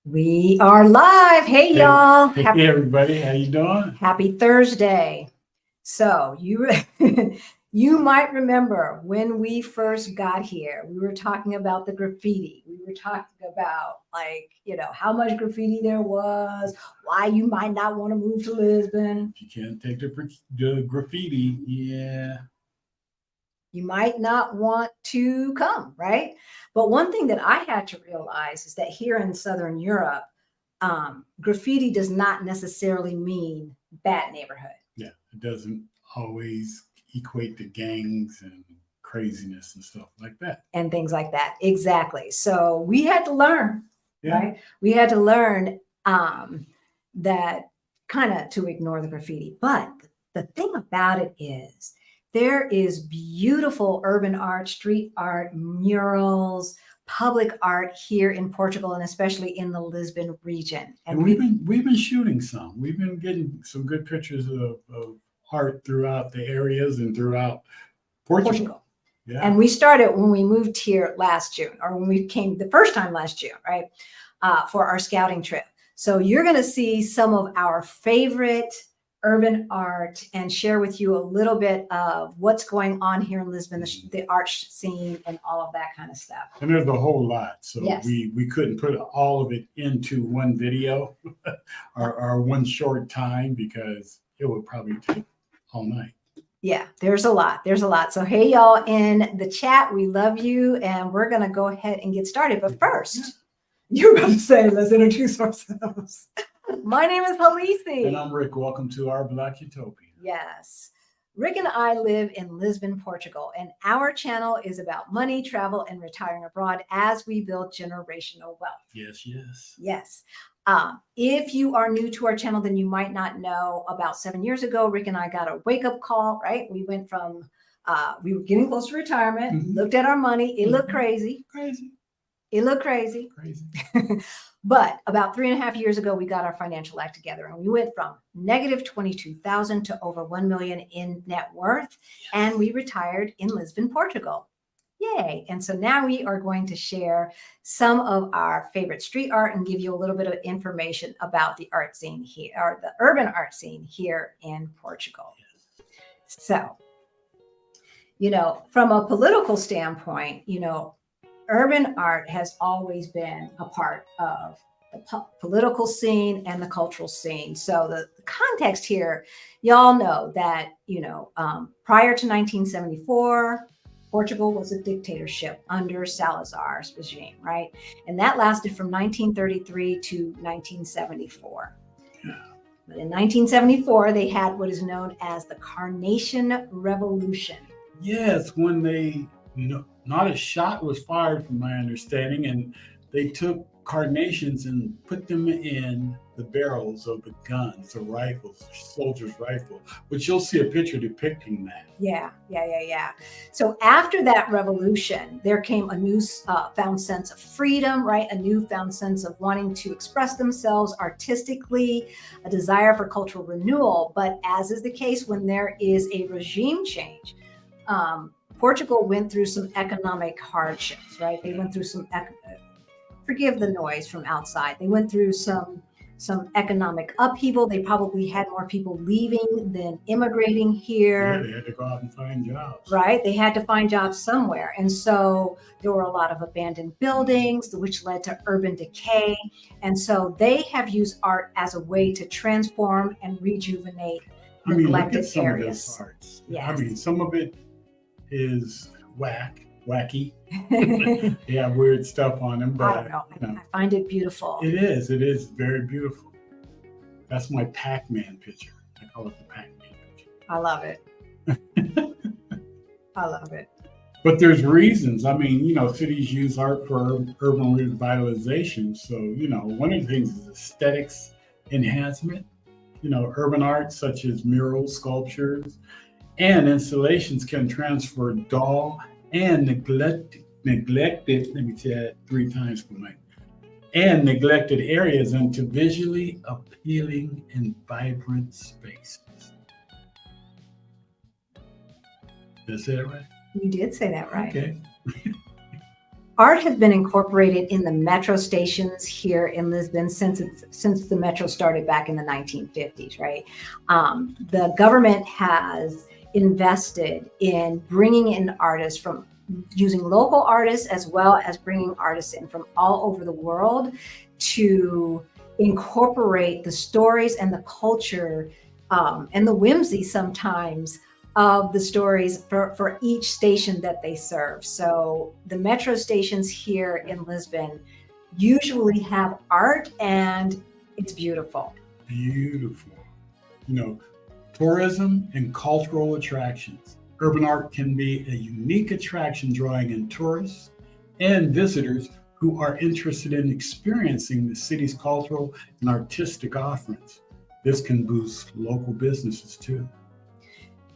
We are live. Hey, y'all. Hey, everybody. How you doing? Happy Thursday. So you might remember when we first got here, we were talking about the graffiti. We were talking about how much graffiti there was, why you might not want to move to Lisbon. You can't take the graffiti. Yeah. You might not want to come, right? But one thing that I had to realize is that here in Southern Europe, graffiti does not necessarily mean bad neighborhood. Yeah, it doesn't always equate to gangs and craziness and stuff like that. And things like that. Exactly. So we had to learn, Yeah. right? We had to learn that kind of to ignore the graffiti. But the thing about it is there is beautiful urban art, street art, murals, public art here in Portugal, and especially in the Lisbon region. And we've been shooting some. We've been getting some good pictures of art throughout the areas and throughout Portugal. Yeah. And we started when we moved here last June, or when we came the first time last June, right, for our scouting trip. So you're going to see some of our favorite urban art and share with you a little bit of what's going on here in Lisbon, the art scene and all of that kind of stuff. And there's a whole lot. So yes. we couldn't put all of it into one video or one short time because it would probably take all night. Yeah, there's a lot. There's a lot. So, hey, y'all in the chat, we love you. And we're going to go ahead and get started. But first, you're about to say, let's introduce ourselves. My name is Halisi. And I'm Rick. Welcome to Our Black Utopia. Yes. Rick and I live in Lisbon, Portugal, and our channel is about money, travel, and retiring abroad as we build generational wealth. Yes, yes. Yes. If you are new to our channel, then you might not know about 7 years ago, Rick and I got a wake-up call, right? We went from, we were getting close to retirement, looked at our money. It looked crazy. It looked crazy. But about 3.5 years ago, we got our financial act together and we went from negative 22,000 to over 1 million in net worth. Yes. And we retired in Lisbon, Portugal. Yay. And so now we are going to share some of our favorite street art and give you a little bit of information about the art scene here, or the urban art scene here in Portugal. So, from a political standpoint, urban art has always been a part of the political scene and the cultural scene. So the context here, y'all know that, prior to 1974, Portugal was a dictatorship under Salazar's regime, right? And that lasted from 1933 to 1974. Yeah. But in 1974, they had what is known as the Carnation Revolution. Yes, when not a shot was fired from my understanding, and they took carnations and put them in the barrels of the guns, the rifles, the soldiers' rifle, which you'll see a picture depicting that. Yeah. So after that revolution, there came a new found sense of freedom, right? A newfound sense of wanting to express themselves artistically, a desire for cultural renewal. But as is the case when there is a regime change, Portugal went through some economic hardships, right? They went through some, forgive the noise from outside. They went through some economic upheaval. They probably had more people leaving than immigrating here. Yeah, they had to go out and find jobs. Right? They had to find jobs somewhere. And so there were a lot of abandoned buildings, which led to urban decay. And so they have used art as a way to transform and rejuvenate neglected areas. Yes. Some of it is wacky. They have weird stuff on them, but I don't know. I find it beautiful. It is very beautiful. That's my Pac-Man picture. I call it the Pac-Man picture. I love it. I love it. But there's reasons. Cities use art for urban revitalization. So, one of the things is aesthetics enhancement. Urban art such as murals, sculptures, and installations can transfer dull and neglected, let me say that 3 times for me, and neglected areas into visually appealing and vibrant spaces. Did I say that right? You did say that right. Okay. Art has been incorporated in the metro stations here in Lisbon since the metro started back in the 1950s, right? The government has invested in bringing in artists from using local artists as well as bringing artists in from all over the world to incorporate the stories and the culture and the whimsy sometimes of the stories for each station that they serve. So the metro stations here in Lisbon usually have art, and it's beautiful. Beautiful. You know, tourism and cultural attractions. Urban art can be a unique attraction, drawing in tourists and visitors who are interested in experiencing the city's cultural and artistic offerings. This can boost local businesses too.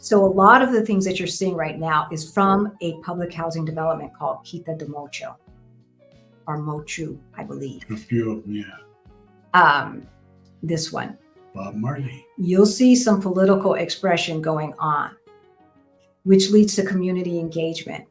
So a lot of the things that you're seeing right now is from a public housing development called Quinta de Mocho, or Mocho, I believe. A few of them, yeah. This one. Bob Marley. You'll see some political expression going on, which leads to community engagement.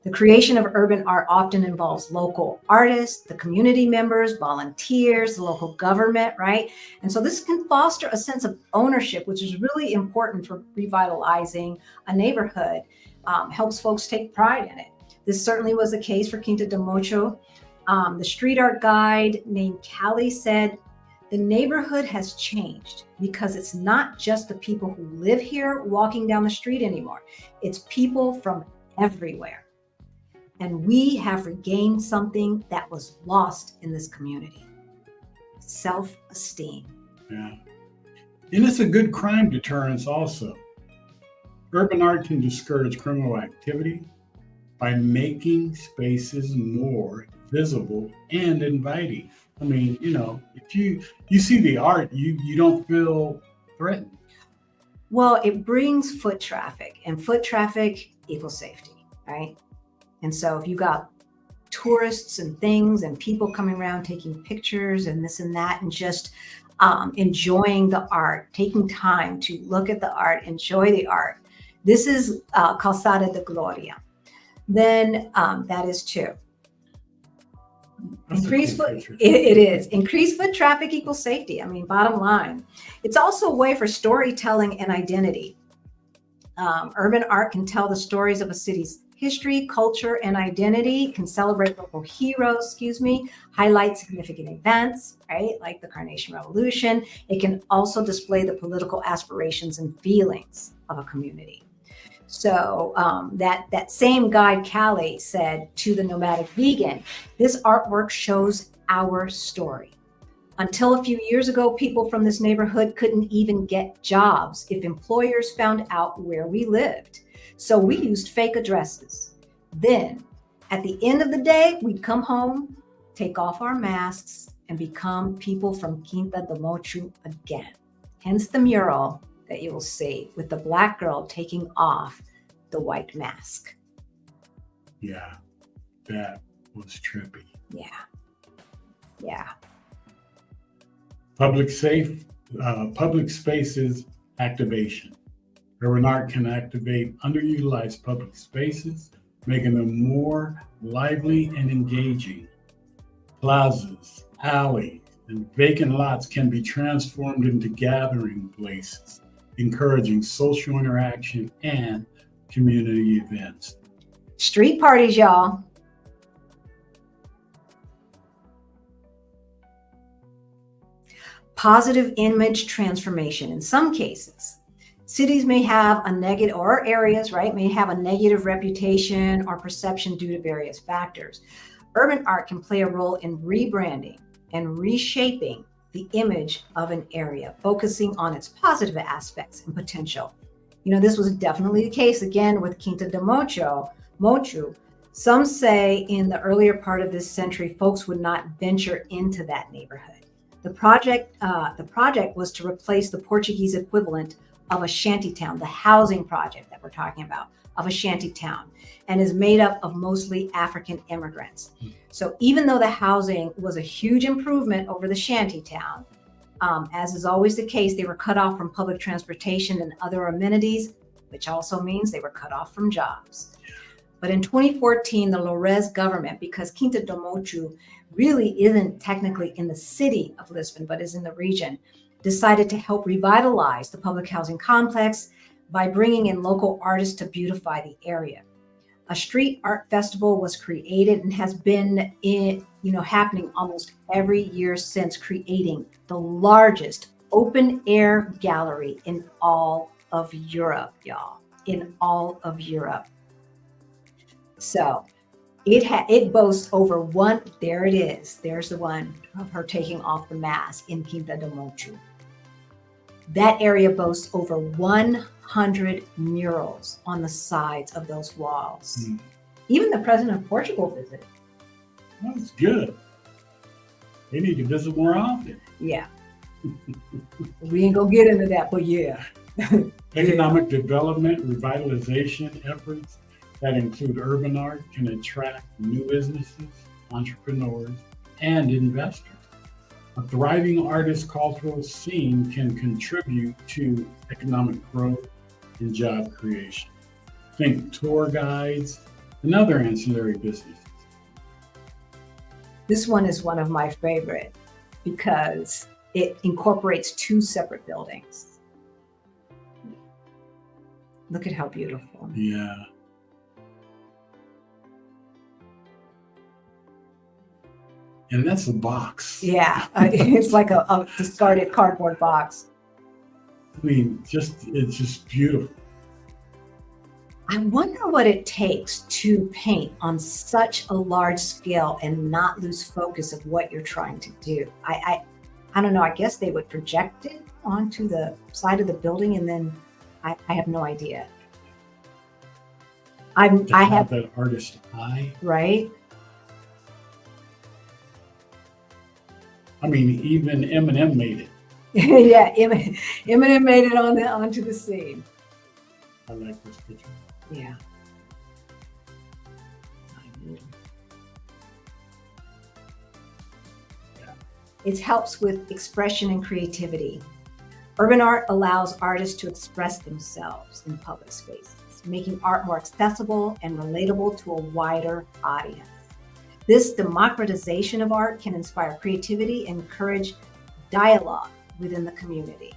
The creation of urban art often involves local artists, the community members, volunteers, the local government, right? And so this can foster a sense of ownership, which is really important for revitalizing a neighborhood, helps folks take pride in it. This certainly was the case for Quinta de Mocho. The street art guide named Callie said, the neighborhood has changed because it's not just the people who live here walking down the street anymore. It's people from everywhere. And we have regained something that was lost in this community: self-esteem. Yeah. And it's a good crime deterrence also. Urban art can discourage criminal activity by making spaces more visible and inviting. I mean, you know, if you see the art, you don't feel threatened. Well, it brings foot traffic, and foot traffic equals safety, right? And so if you got tourists and things and people coming around taking pictures and this and that, and just enjoying the art, taking time to look at the art, enjoy the art. This is Calçada de Gloria. Then that is two. Increased foot, it is. Increased foot traffic equals safety. I mean, bottom line. It's also a way for storytelling and identity. Urban art can tell the stories of a city's history, culture, and identity, can celebrate local heroes, highlight significant events, right? Like the Carnation Revolution. It can also display the political aspirations and feelings of a community. So that same guide, Callie, said to the nomadic vegan, this artwork shows our story. Until a few years ago, people from this neighborhood couldn't even get jobs if employers found out where we lived. So we used fake addresses. Then at the end of the day, we'd come home, take off our masks, and become people from Quinta de Mocho again. Hence the mural that you will see with the Black girl taking off the white mask. Yeah, that was trippy. Yeah. Yeah. Public spaces activation. Urban art can activate underutilized public spaces, making them more lively and engaging. Plazas, alleys, and vacant lots can be transformed into gathering places, encouraging social interaction and community events. Street parties, y'all. Positive image transformation. In some cases, cities may have a negative, or areas, right, may have a negative reputation or perception due to various factors. Urban art can play a role in rebranding and reshaping the image of an area, focusing on its positive aspects and potential. You know, this was definitely the case again with Quinta de Mocho. Some say in the earlier part of this century, folks would not venture into that neighborhood. The project was to replace the Portuguese equivalent of a shantytown, the housing project that we're talking about, of a shantytown, and is made up of mostly African immigrants. So even though the housing was a huge improvement over the shantytown, as is always the case, they were cut off from public transportation and other amenities, which also means they were cut off from jobs. But in 2014, the Lores government, because Quinta do Mocho really isn't technically in the city of Lisbon, but is in the region, decided to help revitalize the public housing complex by bringing in local artists to beautify the area. A street art festival was created and has been happening almost every year since, creating the largest open air gallery in all of Europe, y'all, in all of Europe. So it boasts over there it is. There's the one of her taking off the mask in Quinta do Mocho. That area boasts over 100 murals on the sides of those walls. Even the president of Portugal visited. That's good. They need to visit more often. Yeah. We ain't gonna get into that, but yeah. Economic development, revitalization efforts that include urban art can attract new businesses, entrepreneurs, and investors. A thriving artist cultural scene can contribute to economic growth and job creation. Think tour guides and other ancillary businesses. This one is one of my favorite because it incorporates two separate buildings. Look at how beautiful. Yeah. And that's a box. Yeah, it's like a discarded cardboard box. I mean, it's just beautiful. I wonder what it takes to paint on such a large scale and not lose focus of what you're trying to do. I don't know. I guess they would project it onto the side of the building, and then I have no idea. I have that artist eye. Right. I mean, even Eminem made it. Yeah, Eminem made it onto the scene. I like this picture. Yeah. It helps with expression and creativity. Urban art allows artists to express themselves in public spaces, making art more accessible and relatable to a wider audience. This democratization of art can inspire creativity and encourage dialogue within the community.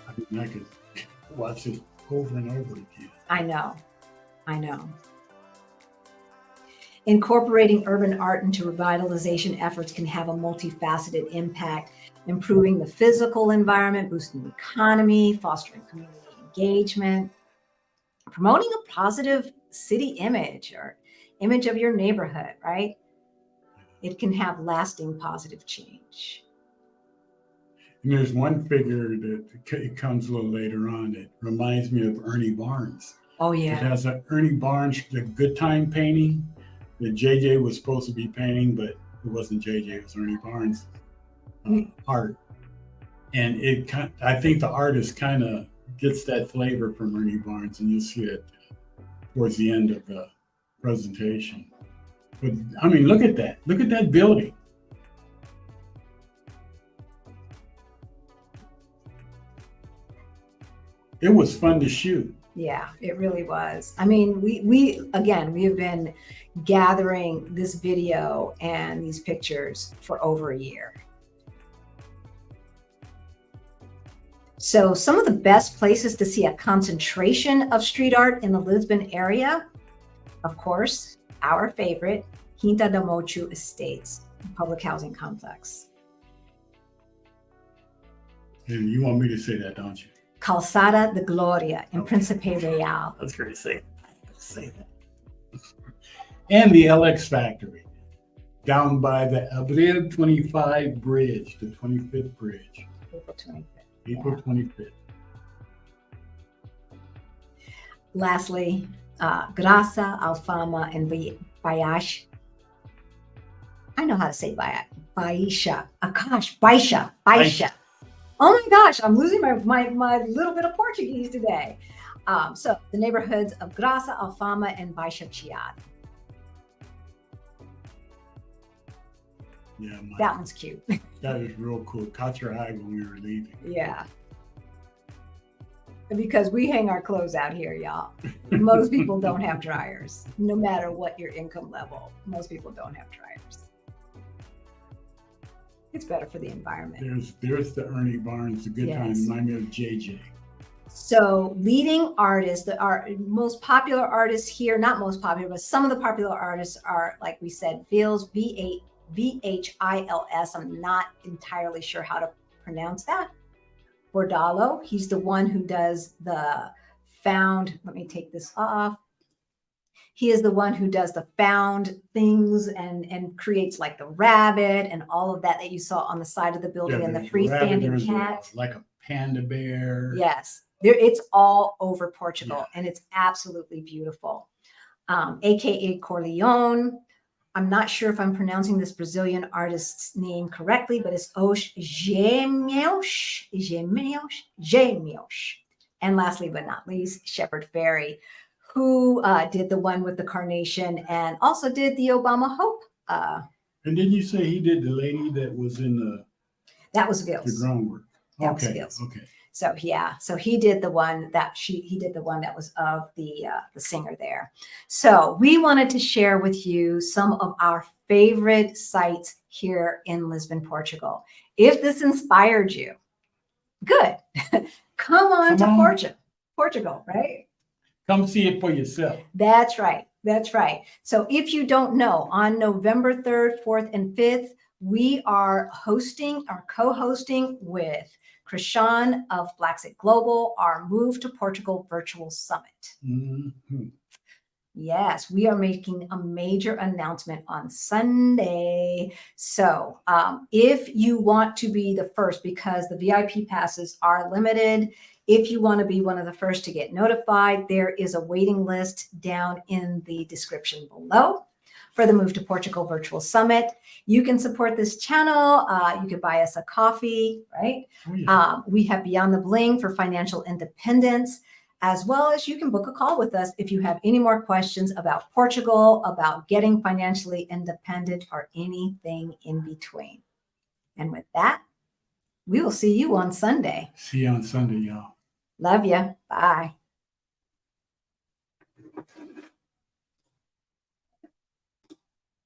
I mean, I could watch it over and over again. I know. Incorporating urban art into revitalization efforts can have a multifaceted impact, improving the physical environment, boosting the economy, fostering community engagement, promoting a positive city image or image of your neighborhood, right? It can have lasting positive change. And there's one figure that it comes a little later on that reminds me of Ernie Barnes. Oh, yeah. It has an Ernie Barnes, the Good Time painting that JJ was supposed to be painting, but it wasn't JJ, it was Ernie Barnes art. And I think the artist kind of gets that flavor from Ernie Barnes, and you'll see it towards the end of the presentation. But I mean, look at that. Look at that building. It was fun to shoot. Yeah, it really was. I mean, we have been gathering this video and these pictures for over a year. So some of the best places to see a concentration of street art in the Lisbon area, of course, our favorite, Quinta do Mocho Estates, public housing complex. And you want me to say that, don't you? Calçada de Glória in Príncipe Real. That's great to say. Say that. And the LX Factory, down by the Abril 25 bridge, the 25th bridge. April 25th. April 25th. Lastly, Graça, Alfama, and Baixa. I know how to say Baixa. Gosh, Baixa. Oh my gosh, I'm losing my little bit of Portuguese today. So the neighborhoods of Graça, Alfama, and Baixa Chiado. Yeah, that one's cute. That is real cool. Caught your eye when we were leaving. Yeah. because we hang our clothes out here, y'all. Most people don't have dryers, no matter what your income level. Most people don't have dryers. It's better for the environment. There's the Ernie Barnes, the good time, remind me of JJ. So leading artists, our most popular artists here, not most popular, but some of the popular artists are, like we said, Vils, VHILS. I'm not entirely sure how to pronounce that. Bordalo, he's the one who does the found, let me take this off. He is the one who does the found things and creates like the rabbit and all of that you saw on the side of the building, and the freestanding cat. Like a panda bear. Yes, it's all over Portugal, and it's absolutely beautiful. AKA Corleone. I'm not sure if I'm pronouncing this Brazilian artist's name correctly, but it's Os Gêmeos. And lastly, but not least, Shepard Fairey, who did the one with the carnation and also did the Obama Hope. And didn't you say he did the lady that was in the? That was Vils. The groundwork. That was Vils. Okay. So yeah, so he did the one that was of the singer there. So we wanted to share with you some of our favorite sites here in Lisbon, Portugal. If this inspired you, good. Come on to Portugal, right? Come see it for yourself. That's right. That's right. So if you don't know, on November 3rd, 4th, and 5th, we are co-hosting with Krishan of Blacksit Global, our Move to Portugal Virtual Summit. Mm-hmm. Yes, we are making a major announcement on Sunday. So if you want to be the first, because the VIP passes are limited, if you want to be one of the first to get notified, there is a waiting list down in the description below for the Move to Portugal Virtual Summit. You can support this channel. You could buy us a coffee, right? Oh, yeah. We have Beyond the Bling for financial independence, as well as you can book a call with us if you have any more questions about Portugal, about getting financially independent, or anything in between. And with that, we will see you on Sunday. See you on Sunday, y'all. Love you. Bye.